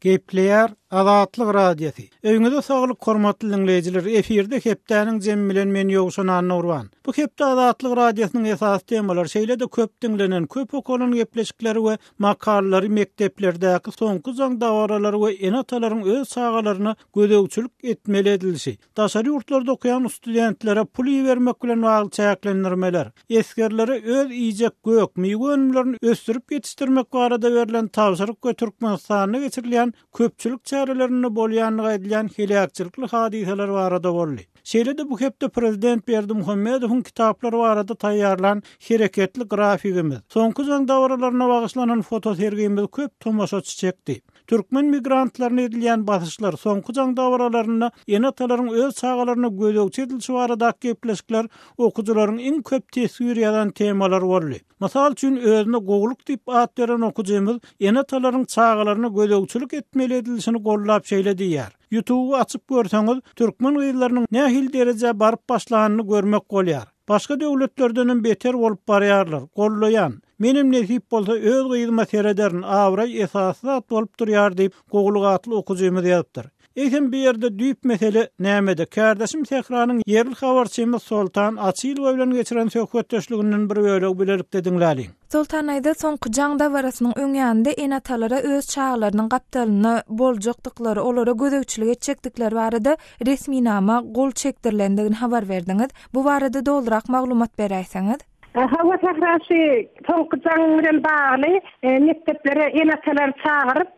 Gepleyer Azatlyk radiosu. Öňüňizde saglyk hormatly dinleýijiler, efirde hepdäniň jemi bilen men ýogşan Nurwan. Bu hepde Azatlyk radiosynyň esas temalar şeýle-de köp dinlenen, köp okulan gepleşikleri we makalary mekteplerdäki soňky zaň dawaralary we enatalaryň öz sagalaryna gödögçülük etmeli edilýär. Daşary ýurtlarda okuyan studentlere pul bermek bilen bagly çäklendirmeler, eskerlere öz iýjek gök, miýgönlerini östürip ýetişdirmek barada berilen tawşyryk we Türkmenistanyna geçirilýän köpçülük çarelerini bolýanlygy edilýän helakçylykly hadiseler barada boldy. Şeýle-de bu hepde prezident Berdimuhammedowyň kitaplary barada taýýarlan hereketli grafigimiz, soňky zaň dawralaryna bagyşlanan fotosergimiz köp tomaşaçy çekdi. Türkmen migrantlaryna edilýän basyşlar, soňky zaň dawralaryna enatalaryň öz sagalaryna gödögçi edilýär baradaky gepleşikler okujylaryň iň köp tesir ýalan temalar boldy. Masal üçin özüne gogluk diýip at beren okujymyz enatalaryň sagalaryna gödögçülük etmeli edilişini gollap şeýle diýär. YouTube açyp görseňiz, türkmen gyýlarynyň nähil derejä baryp başlanyny görmek bolýar. Başga döwletlerden beter bolup barýarlar. Gollayan, menim nesip bolsa öz gyýyma serederin awray esasy zat bolup durýar diýip goglugatly okujymyz ýazypdyr. Eýsem bir ýerde düýp mesele nämede? Kardeşim Tehranyň yerli habarçymyz Sultan Açylow bilen geçiren söhbetdeşliginden bir bölegi bilerek dinläliň. Sultan aýda soňky jaň dawarasynyň öňýände enatalara öz çağlarynyň gapdalyny boljakdyklary, olara gödögçilik etjekdikleri barada resminama gol çekdirilendigini habar berdiňiz. Bu barada doldurak maglumat beräýsiňiz? Hawa tahrasy soňky jaň bilen bagly mekteplere enatalar çağırıp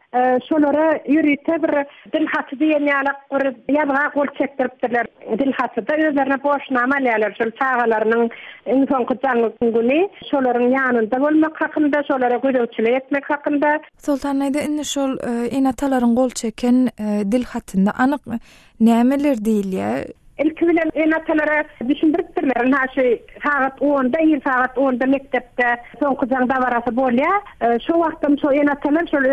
şolara ýürüte bir dil haty diýen ýalyk bir ýazyga gol çekdiripdiler. Dil hatyda özlerine boşnama alýarlar şol çağalarynyň iň soňky jaňyny şolaryň ýanynda bolmak hakynda, şolara gödögçilik etmek hakynda. Sultan aýda indi şol enatalaryň gol çeken dil hatynda anyk nämeler diýilýär? İlk bilen enatalara düşündiripdirler. Näşe saat 10'da, saat 10'da mektepde soňky jaň dawarasy bolýar. Şo wagtda şo enatalar şol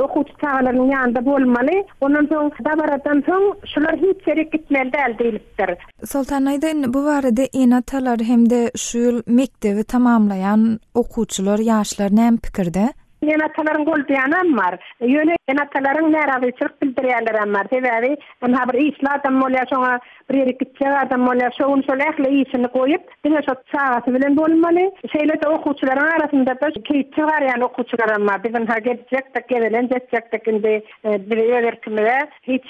okuwçy çağalarynyň ýanynda bolmaly. Ondan soň dawaradan soň şolar hiç gerek gitmeli däl diýilipdir. Sultan aýda bu barada enatalar hemde şu ýyl mektebi tamamlayan okuwçylar, ýaşlar näme pikirde? Enatalaryň goldaýanam bar. Ýöne enatalaryň näragyçylyk bildirýärler bar. Sebäbi hem bir işli adam bolýar, şoňa bir ýerikçi adam bolýar, şoň şol ähli işini goýup, diňe şo çağasy bilen bolmaly. Şeýle-de okuwçylaryň arasynda da keýtçi barýan okuwçylar bar. Bizim ha gelecekde gelen jetjekde indi bir ýerkimde hiç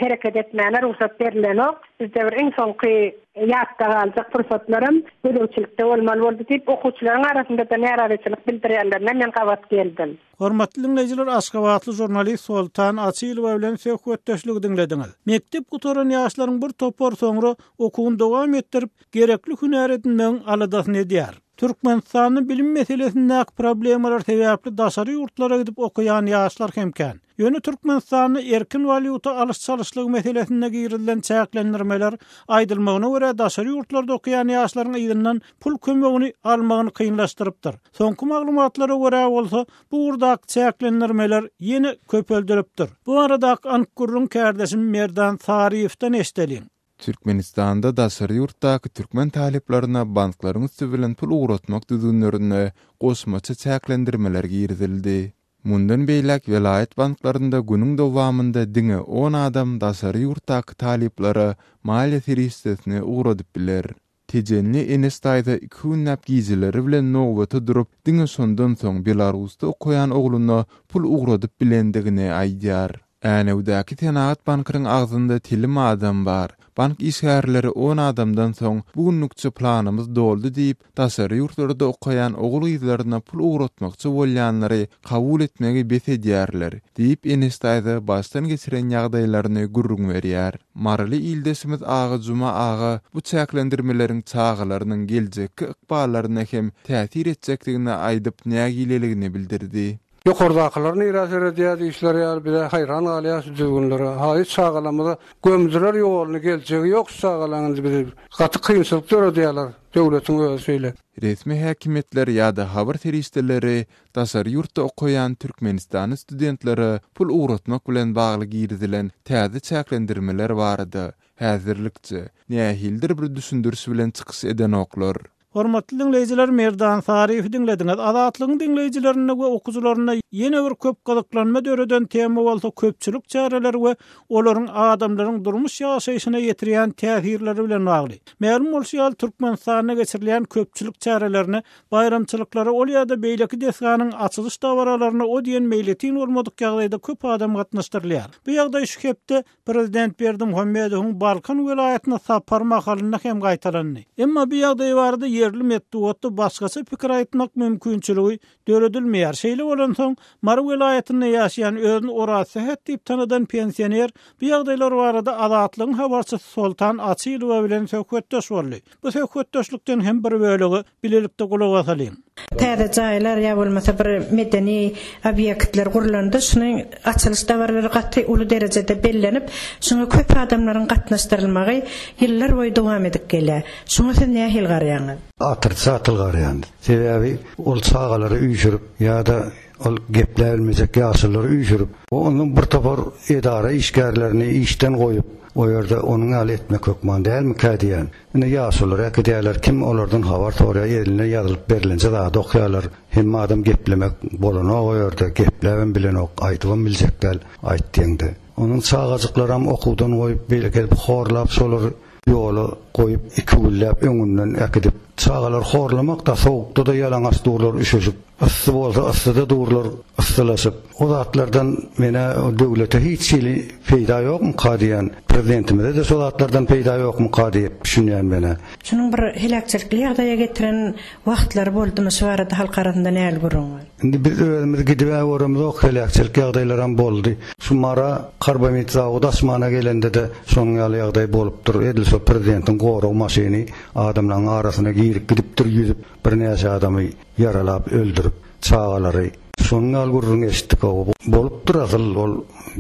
hereket etmäne ruhsat berilenok. Bizde bir iň soňky ýatda galjak fursatlarym gödögçilikde bolmaly boldy diýip okuwçylaryň arasynda da näragyçylyk bildirýärler. Men gabat geldim. Hormatly dinleýijiler, Aşgabatly jurnalist Sultan Açylow bilen söhbetdeşlik dinlediňiz. Mektep gutoran ýaşlaryň bir topar soňra okuwyny dowam etdirip, gerekli hünär edinmegiň aladasyny edýär. Türkmenistanyň bilim meselesindäki problemalar sebäpli daşary ýurtlara gidip okuyan ýaşlar hemken. Ýöne Türkmenistanyň erkin valyuta alyş-çalyşlygy meselesinde giýirilen çäklendirmeler aýdylmagyna görä daşary ýurtlarda okuyan ýaşlaryň ýygynyň pul kömegini almagyny kynlaşdyrypdyr. Soňky maglumatlara görä bolsa, bu urdak çäklendirmeler ýene köpeldiripdir. Bu arada Ankurryň kardeşim Merdan Sariýewden eşdeliň. Türkmenistanda daşary ýurtdaky türkmen talyplaryna banklaryň üstü bilen pul uğratmak düzünlerine goşmaça çäklendirmeler giýirildi. Mundan beýlek vilayet banklaryna günüň dowamında diňe 10 adam daşary ýurtdaky talyplary maliýe teristesine uğradyp biler. Tejenli Enestaýda 2 näp gizileri bilen nowata durup, diňe sondan soň Belarusda okuyan ogluny pul uğradyp bilendigini aýdýar. Änewdäki Tenagat bankynyň agzynda tilim adam bar. Bank işgärleri 10 adamdan soň bugunlukça planymyz doldy diýip, daşary ýurtlarda okuyan ogul gyzlaryna pul uğratmakçy bolýanlary kabul etmegi betedýärler diýip Enestaýda başdan geçiren ýagdaýlaryny gurrun berýär. Marly ildesimiz Ağa Juma ağa bu çäklendirmeleriň çağalarynyň geljekki ykballaryna hem täsir etjekdigini aýdyp nägileligini bildirdi. Ýokardakylaryň ýerasere diýär işler ýaly bir hayran galýar düzgünleri. Haýy çağalamyda gömdüler ýoluny geljegi ýok çağalanyndy bir gaty kynçylyk döredýärler döwletiň öýsüyle. Resmi häkimetler ýa-da habar teristleri daşary ýurtda okuyan Türkmenistan studentleri pul uğratmak bilen bagly giýirilen täze çäklendirmeler barady. Häzirlikçi nähildir bir düşündürüş bilen çykys eden oklar. Hormatly dinleyijiler, Merdan Sariýew dinlediňiz. Azatlygyň dinleyijilerine we okuwçylaryna ýene bir köp gyzyklanma döreden tema bolsa köpçülik çareleri we olaryň adamlaryň durmuş ýaşaýyşyna ýetirýän täsirleri bilen bagly. Märhum bolýar Türkmenistana geçirilen köpçülik çarelerini bayramçylyklary ol ýa-da beýleki desganyň açylyş dawaralaryna o diýen meýletin bolmadyk ýagdaýda köp adam gatnaşdyrylýar. Bu ýagdaý şu hepde Prezident Berdimuhammedowyň Balkan welaýatyna sapar makalyna hem gaýtalandy. Emma bu ýagdaý barada yerli metduatda başgaça pikir aýtmak mümkinçiligi döredilmeýär. Şeýle bolan soň Mar welaýatyna ýaşaýan özüni orasy diýip tanadan pensioner bu ýagdaýlar barada azatlygyň habarçysy Sultan Asylow bilen söhbetdeş boldy. Bu söhbetdeşlikden hem bir bölegi bilelikde gulak asalyň. Täze jaýlar ýa bolmasa bir medeni obýektler gurulanda şunyň açylış dawarlary gatty uly derejede bellenip, şoňa köp adamlaryň gatnaşdyrylmagy ýyllar boýy dowam edip gelýär. Şoňa sen nähil garaýaň? Atyrsatyl garaýan. Sebäbi ol çağalary üýşürip ýa-da ol geplärilmejek ýaşylary üýşürip, onuň bir topar edara işgärlerini işden goýup, o ýerde onuň aly etmek hökman dälmi kädiýän. Ine ýaşylar äkidiýärler kim olardan habar torya eline ýazylyp berilince da okýarlar. Hem adam geplemek bolana o ýerde gepläben bilen ok aýtybam biljekler aýtdyňdy. Onuň çağajyklary hem okuwdan goýup beýle horlap şolary ýola goýup iki güllap öňünden äkidip çağalar horlamak da sowukda da ýalaňaç durlar üşeşip ıssy bolsa ıssyda durlar ıssylaşyp o zatlardan mene döwlete hiç şeýle peýda ýokmy kadiýan prezidentimize de şol zatlardan peýda ýokmy kadiýip düşünýän mene. Şunun bir helakçylyk ýagdaýa getiren wagtlar boldymy şu arada halk arasynda näil gurulýar? Indi biz özümüz gidip öwrümde ok helakçylyk ýagdaýlar hem boldy. Şu mara karbamid zawody asmana gelende de şoň ýagdaý bolupdyr. Edil şo prezidentin goraw maşyny adamlaryň arasyna girip gidipdir ýüzüp bir näçe adamy yaralap öldürüp çağalary şoň algurrun eşitdik bolupdyr asyl ol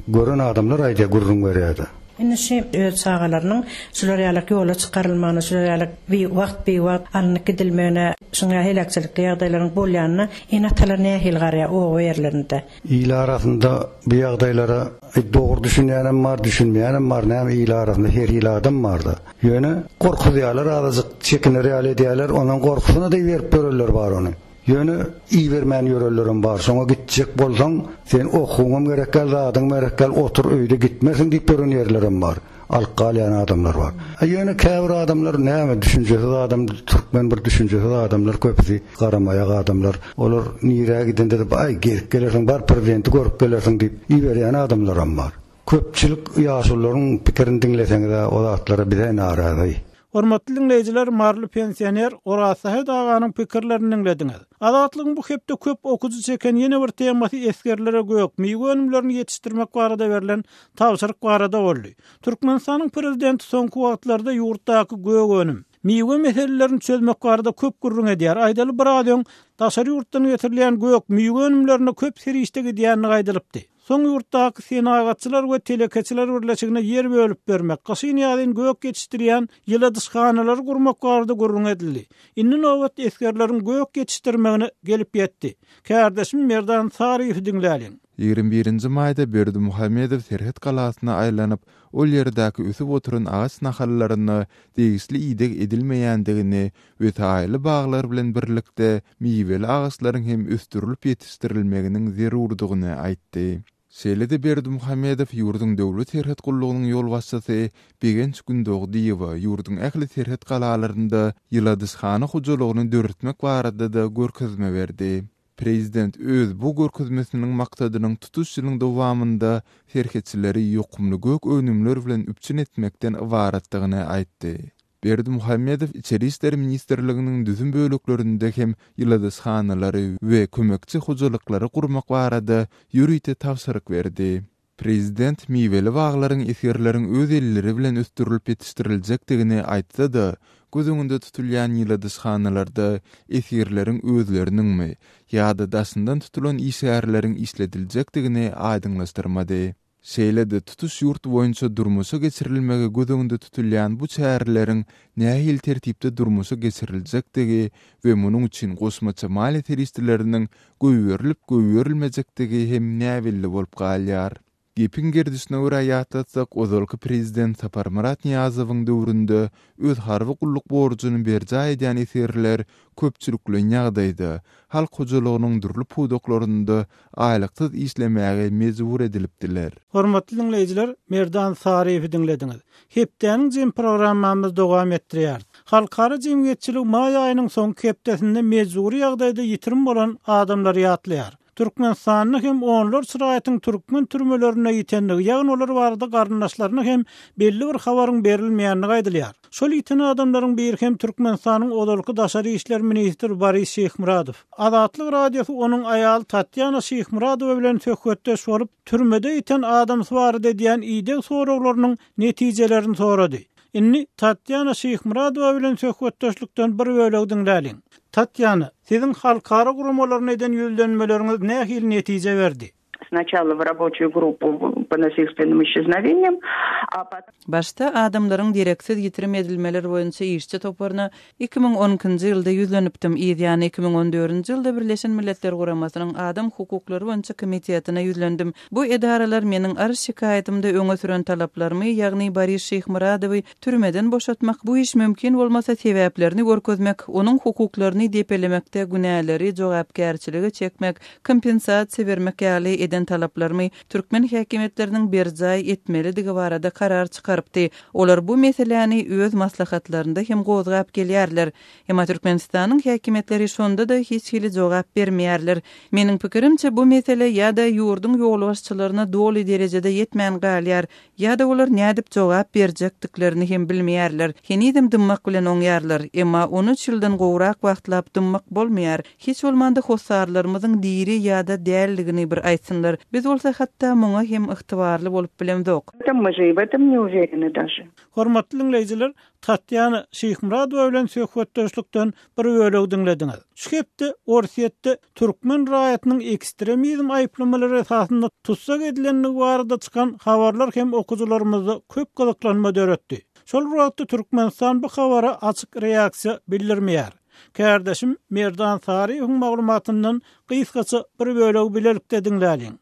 gören adamlar aýda gurrun berýärdi. Indi şu çağalarynyň şular ýalyk ýola çykarylmagyny, şular ýalyk bir wagt alnyp gidilmegine, şoňa helakçylyk ýagdaýlaryň bolýanyna enatalar nähil garýar o ýerlerinde. Ýyl arasynda bu ýagdaýlara dogry düşünýänem bar, düşünmeýänem bar, näme ýyl arasynda her ýyl adam bardy. Ýöne gorkuýarlar, azyk çekinir ýaly onuň gorkusyna da berip bererler bar ony. Ýöne iýermän ýörellerim bar. Soňa gitjek bolsaň, sen okuwam gerekkel, zadyň gerekkel, otur öýde gitmesin diýip beren ýerlerim bar. Alqalyan adamlar var. Ýöne käbir adamlar näme düşünjesi adam, türkmen bir düşünjesi adamlar köpüsi, garamaýak adamlar. Olar nire gidende de ay gelersiň bar prezidenti görüp gelersiň diýip iýerýän adamlar hem bar. Köpçülik ýaşullaryň pikirini dinleseňiz o zatlara bize narazy. Hormatly dinleyijiler, marly pensioner Orasy daganyň pikirlerini dinlediňiz. Azatlygyň bu hepde köp okuwçy çeken ýene bir temasy eskerlere göýük miýwe önümlerini ýetişdirmek barada berilen tawşyryk barada boldy. Türkmenistanyň prezidenti soňky wagtlarda ýurtdaky göýük önüm miýwe meselelerini çözmek barada köp gurrun edýär. Aýdaly bir adamyň daşary ýurtdan getirilýän göýük miýwe önümlerini köp serişde gidýäni gaýdylypdy. Soň ýurtdaky senagatçylar we telekeçiler birleşigine yer bölüp bermek, gaşyn ýalyň göýük geçişdirýän ýyladyşkanalar gurmak barada gurrun edildi. Indi nowat eskerleriň göýük geçişdirmegine gelip ýetdi. Kärdeşim Merdan Sariýew dinläliň. 21-nji maýda Berdimuhammedow Serhet galasyna aýlanyp, ol ýerdäki üsüp oturan ağaç nahallaryny degisli ýydyk edilmeýändigini we taýly baglar bilen birlikde miýweli ağaçlaryň hem üstürilip ýetişdirilmeginiň zerurdygyny aýtdy. Şeýle-de Berdimuhammedow ýurdun döwlet serhet gullugynyň ýol başçysy Begenç Gündogdiýewa ýurdun ähli serhet galalarynda ýyladyşkana hujulugyny döretmek barada da görkezme berdi. Prezident öz bu görkezmesiniň maksadynyň tutuş ýylyň dowamynda serhetçileri ýokumly gök önümler bilen üpçün etmekden ibaratdygyny aýtdy. Berdimuhammedow İçeri işleri Ministerliginiň düzüm bölüklerinde hem ýyladyşkanalary we kömekçi hujulykları gurmak barada ýürüýte tawsyryk berdi. Prezident miýweli baglaryň eskerleriň öz elleri bilen östürilip ýetişdiriljekdigini aýtdy da, gözüňünde tutulýan ýyladyşkanalarda eskerleriň özleriniňmi ýa-da daşyndan tutulan işgärleriň işlediljekdigini aýdyňlaşdyrmady. Şeýle-de tutuş ýurt boýunça durmuşa geçirilmegi gözüňde tutulýan bu çärleriň nähil tertipde durmuşa geçiriljekdigi we munyň üçin goşmaça maliýet teristleriniň göýberilip göýberilmejekdigi hem näwelli bolup galýar. Gepin gerdisine ura ýatatsak ozalky prezident Sapar Murat Niyazowyň döwründe öz harby gulluk borcuny berja edýän eserler köpçülikli ýagdaýda halk hojalygynyň durly pudoklaryny aýlyksyz işlemäge mejbur edilipdiler. Hormatly dinleýijiler, Merdan Sariýewi dinlediňiz. Hepdeniň jem programmamyz dowam etdirýär. Halkara jemgyýetçilik may aýynyň soňky hepdesinde mejburi ýagdaýda ýitirim bolan adamlar ýatlaýar. Türkmenistanyň hem onlar syraýatyň türkmen türmelerine ýitenligi, ýagny olar barada garyndaşlaryna hem belli bir habaryň berilmeýänligi aýdylýar. Şol ýiten adamlaryň biri hem Türkmenistanyň odalky daşary işler ministri Boris Şeýhmuradow. Azatlyk radiosu onuň aýaly Tatyana Şeýhmuradow bilen söhbetdeş bolup türmede ýiten adam barada diýen ýygy soraglarynyň netijelerini sorady. Inni Tatyana Şeýhmuradow bilen söhbetdeşlikden bir bölegi dinläliň. Tatyana, sizin halkara gurumalaryna neden ýüzlenmeleriniz nähil netije berdi? Сначала в рабочую группу по насильственным исчезновениям, а потом... Başta adamlaryň direksiz ýitirim edilmeler boýunça işçi toparına 2010-njy ýylda ýüzlenipdim. Ýani 2014-nji ýylda Birleşen Milletler Guramasynyň Adam hukuklary boýunça komitetine ýüzlendim. Bu edaralar meniň arş şikaýetimde öňe süren talaplarymy, ýagny Boris Şeýhmuradowy türmeden boşatmak, bu iş mümkin bolmasa sebäplerini görkezmek, onuň hukuklaryny depelemekde günäleri jogapkärçiligi çekmek, kompensasiýa bermek ýaly eden talaplarmy türkmen häkimetleriniň berjay etmelidigi barada karar çykarypdy. Olar bu meseleni öz maslahatlarynda hem gozgap gelýärler. Hem Türkmenistanyň häkimetleri şonda da hiç hili jogap bermeýärler. Meniň pikirimçe bu mesele ýa-da ýurduň ýolbaşçylaryna doly derejede ýetmän galýar, ýa-da olar nädip jogap berjekdiklerini hem bilmeýärler. Henidim dymmak bilen oňýarlar, emma 13 ýyldan gowrak wagtlap dymmak bolmaýar. Hiç bolmanda hossarlarymyzyň diri ýa-da dälligini bir aýtsynlar. Biz olsa hatta muňa hem ygtybarly bolup bilemdik. Мы же и в этом не уверены даже. Hormatly dinleýijiler, Tatyana Şeýhmuradow bilen söhbetdeşlikden bir bölegi dinlediňiz. Şu hepde Orsiýetde türkmen raýatynyň ekstremizm aýplamalary esasynda tutsak edilenligi barada çykan habarlar hem okujularymyzda köp gyzyklanma döretdi. Şol wagtda Türkmenistan bu habara açyk reaksiýa bildirmeýär. Kardeşim Merdan Sariýewiň maglumatyndan gysgaça bir bölegi bilelikde dinläliň.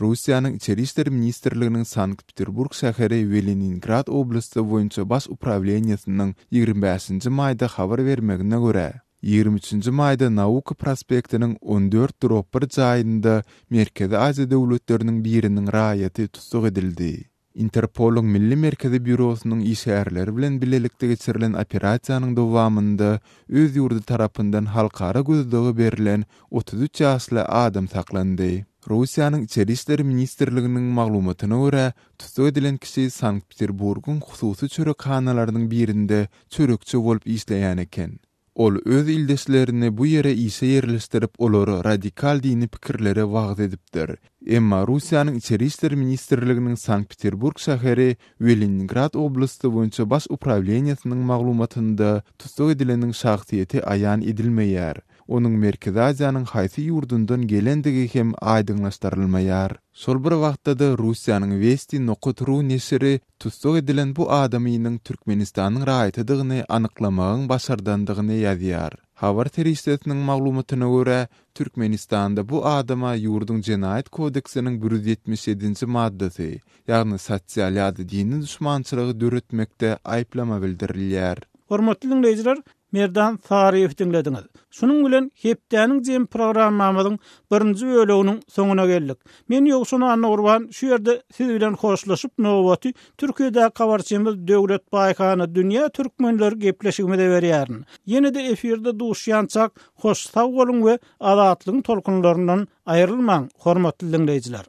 Russiýanyň Içeri işler ministrliginiň Sankt-Peterburg şäheri Leningrad oblasty boýunça baş upravleniýasynyň 25-nji maýda habar bermegine görä 23-nji maýda Nauka prospektiniň 14-1 jaýynda Merkezi Aziýa döwletleriniň biriniň raýaty tutsak edildi. Interpol'un Milli Merkezi Bürosunyň işgärleri bilen bilelikde geçirilen operasiýanyň dowamında öz ýurdu tarapyndan halkara gözlegi berilen 33 ýaşly adam saklandy. Russiýanyň Içeri işler ministrliginiň maglumatyna görä, tutsak edilen kişi Sankt-Peterburgyň hususy çörekhanalarynyn birinde çörekçi bolup işleýän eken. Ol öz ildeşlerini bu yere işe yerleştirip olary radikal dini pikirlere wagt edipdir. Emma Russiýanyň Içeri işler ministrliginiň Sankt-Peterburg şäheri Leningrad oblasty boýunça baş upravleniýasynyň maglumatynda tutsak edileniň şahsiýeti aýan edilmeýär. Onuň Merkezi Aziýanyň haýsy ýurdundan gelendigi hem aýdyňlaşdyrylmaýar. Şol bir wagtda da Russiýanyň Vesti Nokotru nesiri tutsak edilen bu adamynyň Türkmenistanyň raýatydygyny anyklamagyň başardandygyny ýazýar. Habar teristesiniň maglumatyna görä, Türkmenistanda bu adama ýurduň Jenaýat kodeksiniň 177-nji maddasy, ýagny sosial ýa-da dini düşmançylygy döretmekde aýplama bildirilýär. Hormatly dinleýijiler, Merdan Sariýew dinlediňiz. Şunuň bilen hepdeniň jem programmamyzyň 1-nji böleginiň soňuna geldik. Men ýogşuna Anna Urban şu ýerde siz bilen hoşlaşyp nowaty Türkiýede kabarçymyz döwlet baýkany dünýä türkmenleri gepleşigine berýärin. Ýene-de efirde duşýançak hoş sag bolun we azatlygyň tolkunlaryndan aýrylmaň, hormatly dinleýijiler.